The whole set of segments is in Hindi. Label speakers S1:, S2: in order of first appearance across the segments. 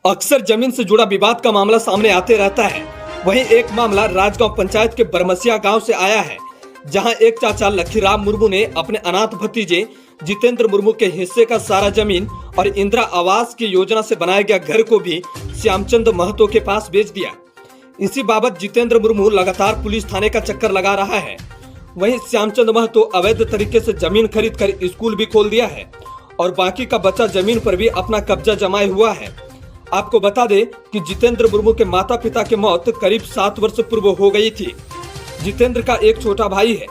S1: अक्सर जमीन से जुड़ा विवाद का मामला सामने आते रहता है। वहीं एक मामला राजगांव पंचायत के बरमसिया गांव से आया है, जहां एक चाचा लखीराम मुर्मू ने अपने अनाथ भतीजे जितेंद्र मुर्मू के हिस्से का सारा जमीन और इंदिरा आवास की योजना से बनाया गया घर को भी श्यामचंद महतो के पास बेच दिया। इसी बाबत जितेंद्र मुर्मू लगातार पुलिस थाने का चक्कर लगा रहा है। वहीं श्यामचंद महतो अवैध तरीके से जमीन खरीद कर स्कूल भी खोल दिया है और बाकी का बचा जमीन पर भी अपना कब्जा जमाए हुआ है। आपको बता दें कि जितेंद्र मुर्मू के माता पिता की मौत करीब 7 वर्ष पूर्व हो गई थी। जितेंद्र का एक छोटा भाई है।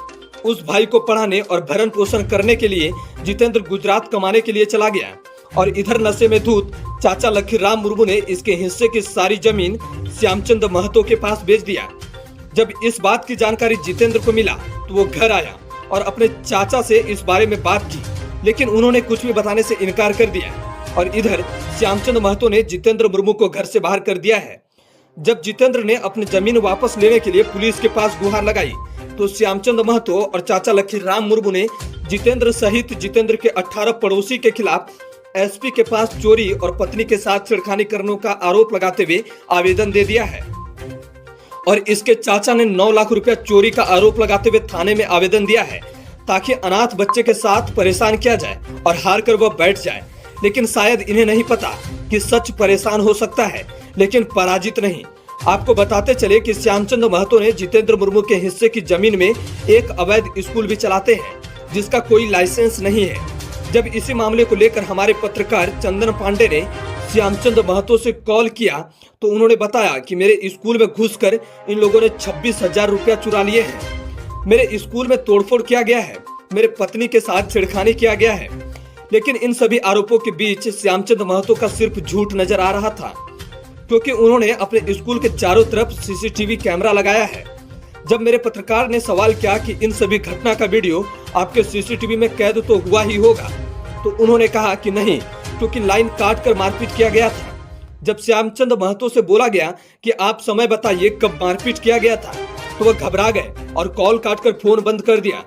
S1: उस भाई को पढ़ाने और भरण पोषण करने के लिए जितेंद्र गुजरात कमाने के लिए चला गया और इधर नशे में धुत चाचा लखीराम मुर्मू ने इसके हिस्से की सारी जमीन श्यामचंद महतो के पास बेच दिया। जब इस बात की जानकारी जितेंद्र को मिला तो वो घर आया और अपने चाचा से इस बारे में बात की, लेकिन उन्होंने कुछ भी बताने से इनकार कर दिया और इधर श्यामचंद महतो ने जितेंद्र मुर्मू को घर से बाहर कर दिया है। जब जितेंद्र ने अपनी जमीन वापस लेने के लिए पुलिस के पास गुहार लगाई तो श्यामचंद महतो और चाचा लखीराम मुर्मू ने जितेंद्र सहित जितेंद्र के 18 पड़ोसी के खिलाफ एसपी के पास चोरी और पत्नी के साथ छेड़खानी करने का आरोप लगाते हुए आवेदन दे दिया है। और इसके चाचा ने 9 लाख रुपया चोरी का आरोप लगाते हुए थाने में आवेदन दिया है ताकि अनाथ बच्चे के साथ परेशान किया जाए और हार कर वह बैठ जाए। लेकिन शायद इन्हें नहीं पता कि सच परेशान हो सकता है लेकिन पराजित नहीं। आपको बताते चले कि श्यामचंद महतो ने जितेंद्र मुर्मू के हिस्से की जमीन में एक अवैध स्कूल भी चलाते हैं जिसका कोई लाइसेंस नहीं है। जब इसी मामले को लेकर हमारे पत्रकार चंदन पांडे ने श्यामचंद महतो से कॉल किया तो उन्होंने बताया कि मेरे स्कूल में घुसकर इन लोगों ने 26,000 रुपया चुरा लिए हैं। मेरे स्कूल में तोड़फोड़ किया गया है, मेरे पत्नी के साथ छेड़खानी किया गया है। लेकिन इन सभी आरोपों के बीच श्यामचंद महतो का सिर्फ झूठ नजर आ रहा था, क्योंकि उन्होंने अपने स्कूल के चारों तरफ सीसीटीवी कैमरा लगाया है। जब मेरे पत्रकार ने सवाल किया कि इन सभी घटना का वीडियो आपके सीसीटीवी में कैद तो हुआ ही होगा, तो उन्होंने कहा कि नहीं, क्योंकि लाइन काट कर मारपीट किया गया था। जब श्यामचंद महतो से बोला गया कि आप समय बताइए कब मारपीट किया गया था, तो वह घबरा गए और कॉल काटकर फोन बंद कर दिया।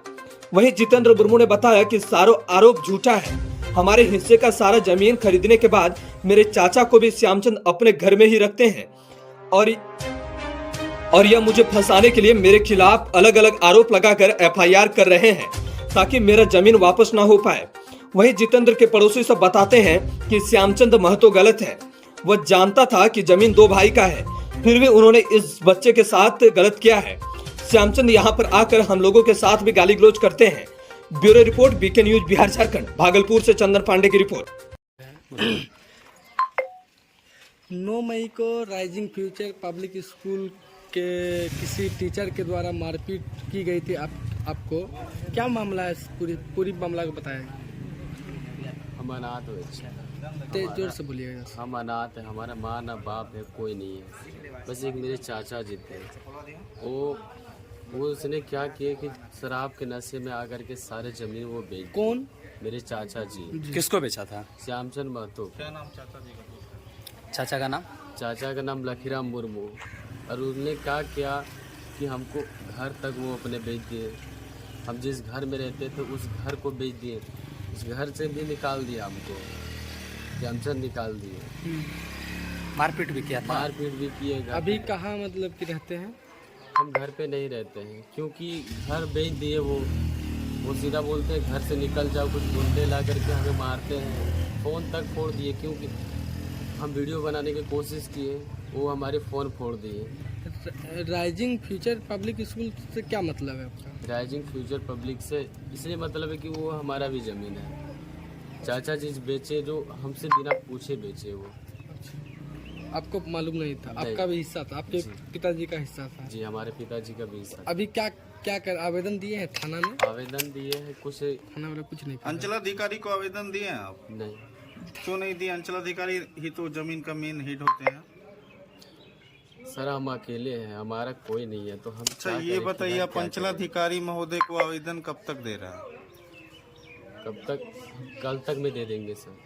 S1: वहीं जितेंद्र मुर्मू ने बताया कि सारा आरोप झूठा है। हमारे हिस्से का सारा जमीन खरीदने के बाद मेरे चाचा को भी श्यामचंद अपने घर में ही रखते हैं और यह मुझे फंसाने के लिए मेरे खिलाफ अलग अलग आरोप लगाकर एफआईआर कर रहे हैं ताकि मेरा जमीन वापस ना हो पाए। वहीं जितेंद्र के पड़ोसी सब बताते हैं कि श्यामचंद महतो गलत है। वह जानता था कि जमीन 2 भाई का है, फिर भी उन्होंने इस बच्चे के साथ गलत किया है। श्यामचंद यहाँ पर आकर हम लोगों के साथ भी गाली गलौज करते हैं। Bureau report, BK news, Bihar Jharkhand. Bhagalpur से चंदन पांडे की रिपोर्ट।
S2: 9 मई को राइजिंग फ्यूचर पब्लिक स्कूल के किसी टीचर के द्वारा मारपीट की गई थी। आपको क्या मामला है? पूरी मामला को बताएं।
S3: हम अनाथ हो,
S2: तेज जोर से बोलिएगा।
S3: हम अनाथ है, हमारा माँ ना बाप है, कोई नहीं है। बस एक मेरे चाचा जी थे। वो उसने क्या किया कि शराब के नशे में आकर के सारे जमीन वो बेच।
S2: कौन?
S3: मेरे चाचा जी।
S4: किसको बेचा था?
S3: श्यामचंद महतो।
S4: क्या नाम चाचा का नाम?
S3: चाचा का नाम लखीराम मुर्मू। और उसने क्या किया कि हमको घर तक वो अपने बेच दिए। हम जिस घर में रहते थे उस घर को बेच दिए, उस घर से भी निकाल दिया हमको। श्यामचंद निकाल दिए।
S4: मारपीट भी किया था?
S3: मारपीट भी किए।
S2: अभी कहाँ मतलब कि रहते हैं?
S3: हम घर पे नहीं रहते हैं क्योंकि घर बेच दिए। वो सीधा बोलते हैं घर से निकल जाओ, कुछ गुंडे ला करके हमें मारते हैं। फ़ोन तक फोड़ दिए, क्योंकि हम वीडियो बनाने की कोशिश किए, वो हमारे फ़ोन फोड़ दिए।
S2: राइजिंग फ्यूचर पब्लिक स्कूल से क्या मतलब है आपका?
S3: राइजिंग फ्यूचर पब्लिक से इसलिए मतलब है कि वो हमारा भी ज़मीन है। चाचा जी बेचे, जो हमसे बिना पूछे बेचे। वो
S2: आपको मालूम नहीं था? आपका भी हिस्सा था? आपके पिताजी का हिस्सा था?
S3: जी, हमारे पिताजी का भी हिस्सा।
S2: अभी क्या कर आवेदन दिए हैं थाना में?
S3: आवेदन दिए हैं, कुछ
S2: थाना वाले कुछ नहीं।
S5: अंचलाधिकारी को आवेदन दिए हैं आप?
S3: नहीं।
S5: क्यों नहीं दिए? अंचलाधिकारी ही तो जमीन का मेन हेड होते हैं।
S3: सर हम अकेले हैं, हमारा कोई नहीं है, तो हम
S5: अच्छा ये बताइए, आप अंचलाधिकारी महोदय को आवेदन कब तक दे रहे हैं?
S3: कब तक? कल तक में दे देंगे सर।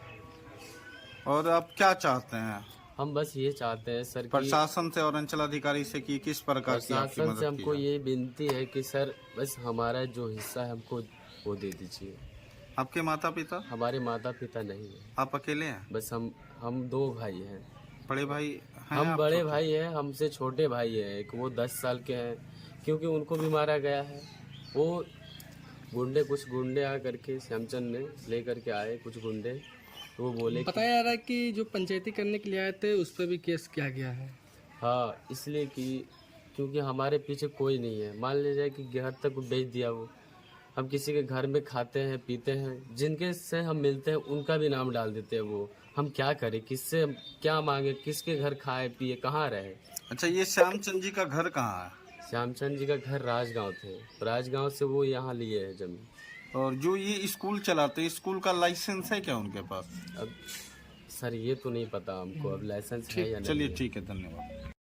S5: और आप क्या चाहते हैं?
S3: हम बस ये चाहते हैं सर कि
S5: प्रशासन से और अंचलाधिकारी से कि किस प्रकार की आपकी
S3: प्रशासन
S5: मदद
S3: से हमको
S5: की जाए?
S3: ये विनती है कि सर बस हमारा जो हिस्सा है हमको वो दे दीजिए।
S5: आपके माता पिता?
S3: हमारे माता पिता नहीं है,
S5: आप अकेले हैं?
S3: बस हम 2 भाई हैं।
S5: बड़े भाई हैं
S3: हम
S5: आप
S3: बड़े
S5: छोटे?
S3: भाई हैं, हमसे छोटे भाई हैं, एक वो 10 साल के हैं, क्योंकि उनको भी मारा गया है। वो कुछ गुंडे आ करके श्यामचंद ने ले करके आए कुछ गुंडे, तो वो बोले कि
S2: बताया जा रहा है कि जो पंचायती करने के लिए आए थे उस पर भी केस किया गया है।
S3: हाँ, इसलिए कि क्योंकि हमारे पीछे कोई नहीं है। मान लीजिए कि घर तक बेच दिया वो, हम किसी के घर में खाते हैं पीते हैं, जिनके से हम मिलते हैं उनका भी नाम डाल देते हैं वो। हम क्या करें, किससे क्या मांगे, किसके घर खाए पिए, कहाँ रहे।
S5: अच्छा, ये श्यामचंद जी का घर कहाँ है?
S3: श्यामचंद जी का घर राजगांव थे, राजगांव से वो यहाँ लिए है जमीन।
S5: और जो ये स्कूल चलाते हैं, स्कूल का लाइसेंस है क्या उनके पास?
S3: अब सर ये तो नहीं पता हमको, अब लाइसेंस है या नहीं
S5: चलिए
S3: है।
S5: ठीक है, धन्यवाद।